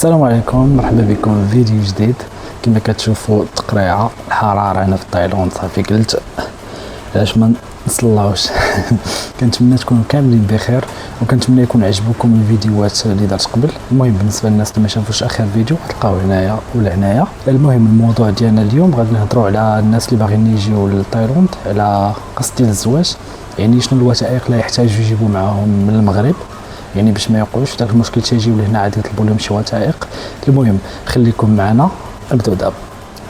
السلام عليكم، مرحبا بكم في فيديو جديد. كما كتشوفوا التقريعه الحراره هنا في تايلاند. صافي قلت علاش ما نصلاوش. كنتمنى تكونوا كاملين بخير، وكنتمنى يكون عجبكم الفيديوهات اللي درت قبل. المهم بالنسبه للناس اللي ما شافوش اخر فيديو تلقاوه هنايا ولا هنايا. المهم الموضوع ديالنا اليوم غادي نهضروا على الناس اللي باغيين يجيو لتايلاند على قصد ديال الزواج، يعني شنو الوثائق اللي يحتاجوا يجيبوا معاهم من المغرب، يعني باش ما يوقعوش داك المشكل تيجيو لهنا عاد يطلبوا لهم شي وثائق. المهم خليكم معنا، نبداو دابا.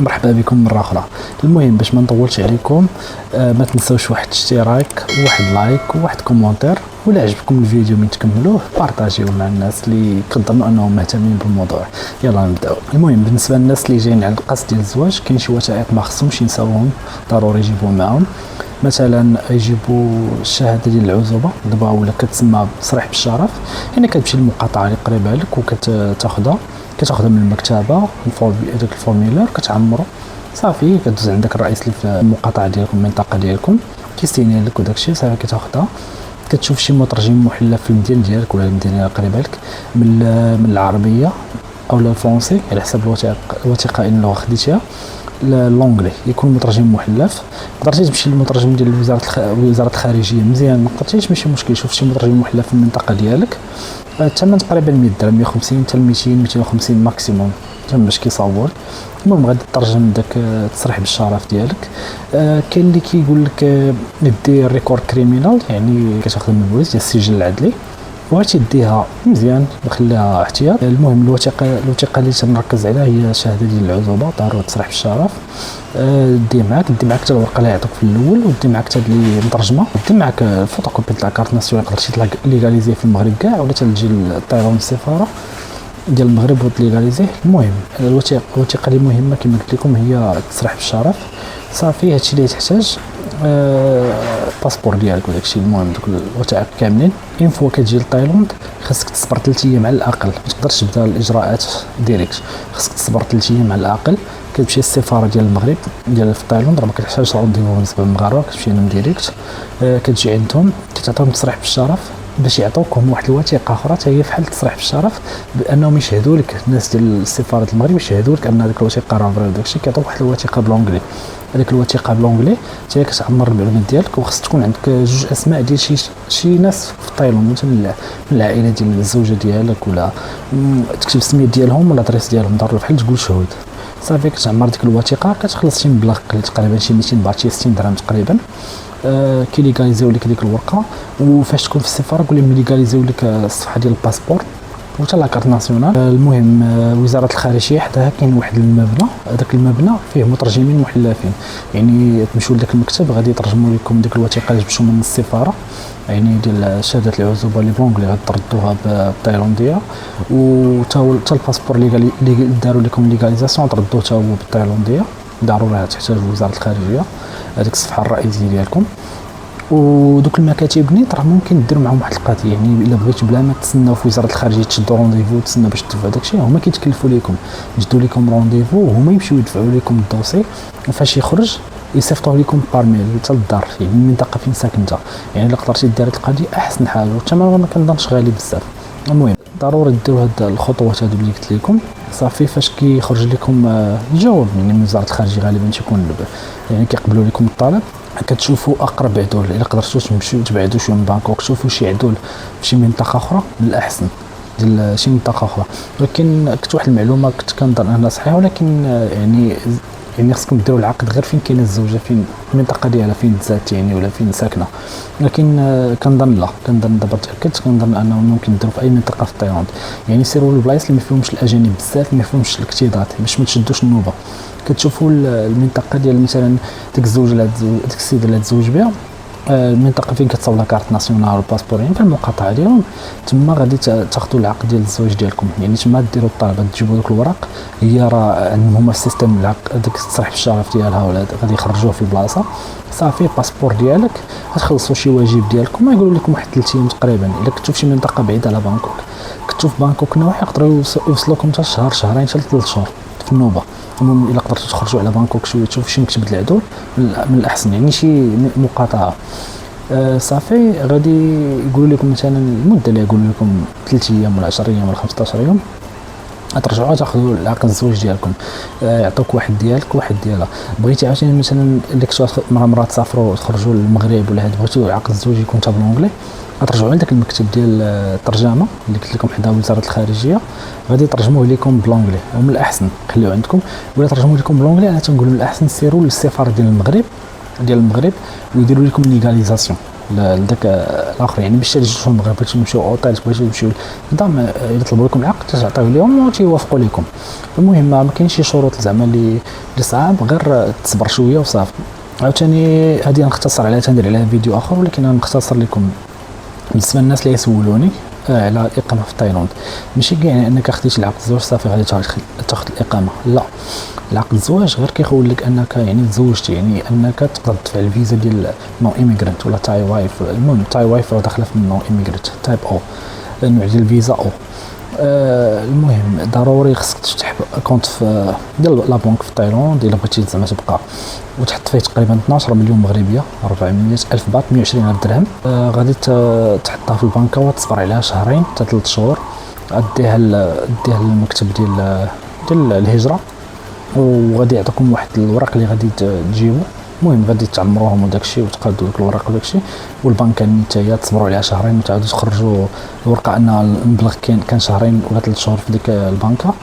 مرحبا بكم مره اخرى. المهم باش ما نطولش عليكم، ما تنساوش واحد اشتراك وواحد لايك وواحد كومونتير، ولا عجبكم الفيديو من تكملوه بارطاجيوه مع الناس اللي كتظنوا انهم مهتمين بالموضوع. يلا نبداو. المهم بالنسبه للناس اللي جايين على القصد ديال الزواج، كاين شي وثائق ما خصهمش ينساوهم، ضروري يجيبوهم معاهم. مثلا يجيبوا الشهاده ديال العزوبه، دابا ولا كتسمى تصريح بالشرف، يعني كتمشي للمقاطعه اللي قريبه لك وكتاخذها من المكتبه، داك الفورميلار كتعمرو صافي، كدوز عندك الرئيس اللي في المقاطعه ديالكم، المنطقه ديالكم، كيستيني لك وداك الشيء صافي كتاخذها. كتشوف شي مترجم محلف في المدينه ديالك ولا المدينه اللي قريبه لك من العربيه او الفرنسي على حسب الوثيقه ان اللغه خديتيها. لونجلي يكون مترجم محلف. قدرتي تمشي للمترجم ديال وزاره الخارجيه مزيان، ما قدرتيش ماشي مشكل، شوف شي مترجم محلف في المنطقه ديالك. الثمن تقريبا 100 درهم، 150 حتى 200 250 ماكسيموم باش كيصاوبوا. المهم غادي تترجم داك التصريح بالشرف ديالك. كاين اللي كيقول لك دير ريكورد كريمينال، يعني كتاخذ من البوليس ديال السجل العدلي، وغادي ديها مزيان خليها احتياط. المهم الوثيقه اللي تنركز عليها هي شهاده ديال العزوبه، ضروري تصريح بالشرف. دي معاك حتى الورقه اللي يعطوك في الاول، ودي معاك حتى اللي مترجمه، ودي معاك الفوتوكوبي تاع كارت ناسيونال، قدرتي ليغاليزيه في المغرب كاع، ولا تجي للطيران السفاره ديال المغرب وتليغاليزيه. المهم الوثيقه اللي مهمه كما قلت لكم هي التصريح بالشرف. صافي هادشي اللي تحتاج، الباسبور ديالك وداك الشيء. المهم دوك الوثائق كاملين. اين فوا كتجي لتايلاند خاصك تصبر 3 ايام على الاقل، ما تقدرش تبدا الاجراءات ديريكت، خاصك تصبر 3 ايام على الاقل. كتمشي للسفاره ديال المغرب ديال في تايلاند، راه ما كتحتاجش رونديفو بالنسبه للمغاربه، كتمشي لهم ديريكت. كتجي عندهم كتعطيهم تصريح بالشرف باش يعطوكم واحد الوثيقه اخرى حتى هي بحال التصريح بالشرف، بانهم يشهدوا لك، الناس ديال سفاره المغرب يشهدوا لك ان هذيك الوثيقه راه فري. داكشي كيعطوك واحد الوثيقه بلونجلي، هذيك الوثيقه بلونجلي حتى هي كتعمر المعلومات ديالك، وخص تكون عندك 2 اسماء ديال شي ناس في تايلاند، مثلا من العائله ديال الزوجه ديالك، ولا تكتب السميه ديالهم ولا الادريس ديالهم، ضروري بحال تقول شهود. صافي كتعمر ديك الوثيقه، كتخلص شي مبلغ تقريبا شي 200 بات، شي 60 درهم تقريبا. كيليغاليزيو لك ديك الورقه، وفاش تكون في السفاره قول لهم يليغاليزيو لك الصفحه ديال الباسبور وحتى لا كارت ناسيونال. المهم وزاره الخارجيه حداها كاين واحد المبنى، هذاك المبنى فيه مترجمين محلفين، يعني تمشيو لذاك المكتب غادي يترجموا لكم ديك الوثيقه اللي جبتوا من السفاره، يعني ديال شهاده العزوبه اللي بلونجلي غادي تردوها بالتايلانديه، وتا الباسبور اللي داروا لكم ليغاليزاسيون تردوه حتى هو بالتايلانديه. ضروري تحتاج وزاره الخارجيه هذيك الصفحه الرئيسيه ديالكم. ودوك المكاتب نيت راه ممكن ديروا معهم واحد القضيه، يعني الا بغيتوا بلا ما تسناو في وزاره الخارجيه تشدوا رونديفو تسناو باش تدفعوا داكشي، هما كيتكلفوا لكم، يجدوا لكم رونديفو وهما يمشيو يدفعوا لكم الدوسي، وفاش يخرج يصيفطوه لكم بارميل حتى للدار، يعني المنطقه فين ساكن انت. يعني الا قدرتي دير هذه القضيه احسن حاجه، والثمن ما كنظنش غالي بزاف. المهم ضروري ديروا هاد الخطوات هادو اللي قلت لكم. صافي فاش كيخرج لكم الجواب يعني من وزاره الخارجيه غالبا تيكون يعني كيقبلوا لكم الطلب، كتشوفوا اقرب عدول. الا قدرتوا تمشيو تبعدوا شويه من بانكوك، تشوفوا شي عدول في شي منطقه اخرى من الاحسن ديال شي منطقه اخرى. ولكن كنت واحد المعلومه كنت كنظن انها صحيحه، ولكن يعني خصكم ديروا العقد غير فين كاينه الزوجه، فين المنطقه ديالها فين تزات يعني، ولا فين ساكنه. لكن كنظن دابا تاكدت، كنظن انه ممكن ديروا في اي منطقه في تايلاند، يعني سيروا للبلايص اللي ما فيهمش الاجانب بزاف، ما فيهمش الاكتظاظ، باش ما تشدوش النوبه. كتشوفوا المنطقه ديال مثلا ديك الزوجه ديك السيده اللي تزوج بها، المنطقه فين كتصاوب لا كارت ناسيونال والباسبور، يعني في المقاطعه ديالهم تما غادي تاخذوا العقد ديال الزواج ديالكم. يعني تما ديروا الطلب، تجيبوا دوك الوراق، هي راه عندهم هما السيستم العقد ديك التصريح بالشرف ديالها، ولا غادي يخرجوه في البلاصه. صافي الباسبور ديالك غتخلصوا شي واجب ديالكم، يقولوا لكم واحد 3 ايام تقريبا. الا كنتو في شي منطقه بعيده على بانكوك، كنتو في بانكوك نواحي، يقدروا يوصلوكم حتى شهر شهرين حتى 3 شهور في النوبه. المهم الا قدرتوا تخرجوا على بانكوك شويه تشوفوا شي مكتب العدول من الاحسن، يعني شي مقاطعه. صافي غادي يقولوا لكم مثلا المده اللي يقولوا لكم 3 ايام ولا 10 ايام ولا 15 يوم، ترجعوا تاخذوا العقد الزواج ديالكم. يعطوك واحد ديالك واحد ديالها. بغيتي عاوتاني مثلا اللي كنتو مرة تسافروا وتخرجوا للمغرب ولا هاد، بغيتو عقد الزواج يكون حتى بالونجلي، غترجعوا عندك المكتب ديال الترجمه اللي قلت لكم حدا وزاره الخارجيه، غادي يترجموه لكم بالونجلي. ومن الاحسن خليوه عندكم، ولا ترجموه لكم بالونجلي انا تنقول من الاحسن سيروا للسفاره ديال المغرب ويديروا لكم ليغاليزاسيون لذاك الاخر، يعني باش تجيو المغرب باش تمشيو اوتيل باش تمشيو نظام يطلبوا لكم العقد تعطيوه لهم وتيوافقوا لكم. المهم ما كاينش شي شروط زعما اللي صعاب، غير تصبر شويه وصافي. عاوتاني هذه نختصر عليها تندير عليها فيديو اخر، ولكن انا مختصر لكم بالنسبه للناس اللي يسولوني على الاقامه في تايلاند. ماشي كاع يعني انك خديتي العقد الزواج صافي غادي تاخذ الاقامه، لا. العقد الزواج غير كيخول لك انك يعني تزوجتي، يعني انك تقدر تدفع الفيزا ديال نو ايميغرانت ولا تاي وايف. المهم تاي وايف راه داخله في نو ايميغرانت تايب او، النوع ديال الفيزا او. المهم ضروري خصك تفتح كونت في ديال لا بنك في تايلاند الا بغيتي زعما تبقى، وتحط فيه تقريبا 12 مليون مغربيه 400 الف بات 120 الف درهم. غادي تحطها في البنكه وتصبر عليها شهرين حتى 3 شهور، اديها للمكتب ديال الهجره، وغادي يعطيكم واحد الوراق اللي غادي تجيبوا. المهم غادي تعمروهم وداكشي وتقادوا ديك الوراق وداكشي، والبنكه النتايا تصبروا عليها شهرين وتعاودوا تخرجوا الورقه ان المبلغ كان شهرين ولا 3 شهور في ديك البنكه.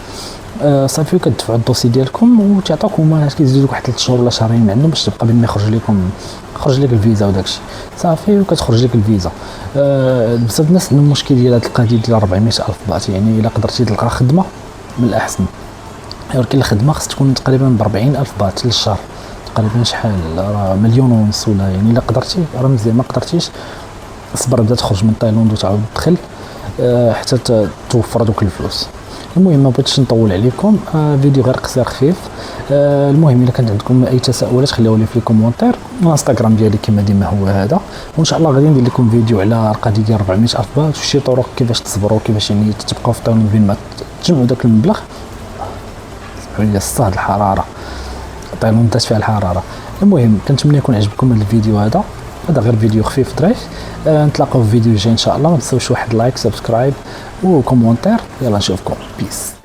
صافي كتدفعوا الدوسي ديالكم وتعطوكم هما كيزيدوا لك واحد 3 شهور ولا شهرين من عندهم باش تبقى بين ما يخرج لك الفيزا وداكشي صافي، وكتخرج لك الفيزا. بزاف الناس عندهم مشكل ديال هاد القضيه ديال 400 الف بات، يعني الا قدرتي تلقى خدمه من الاحسن، ولكن الخدمه خص تكون تقريبا ب 40 الف بات للشهر، تقريبا شحال راه 1.5 مليون ولا، يعني الا قدرتي راه مزيان، ما قدرتيش صبر بدا تخرج من تايلاند وتعاود تدخل حتى توفر دوك الفلوس. المهم ما بغيتش نطول عليكم، فيديو غير قصير خفيف. المهم الا كانت عندكم اي تساؤلات خليوها لي في الكومونتير، الانستغرام ديالي كما ديما هو هذا، وان شاء الله غادي ندير لكم فيديو على القضيه ديال 400 الف بات وشي طرق كيفاش تصبروا، كيفاش يعني تبقاو في تايلاند بين ما تجمعوا داك المبلغ. هي الصهد الحراره تايلاند دات فيها الحراره. المهم كنتمنى يكون عجبكم هذا الفيديو، هذا غير فيديو خفيف ظريف. نتلاقاو في فيديو جاي ان شاء الله. ما تنساوش واحد لايك سبسكرايب وكومونتير. يلا نشوفكم، بيس.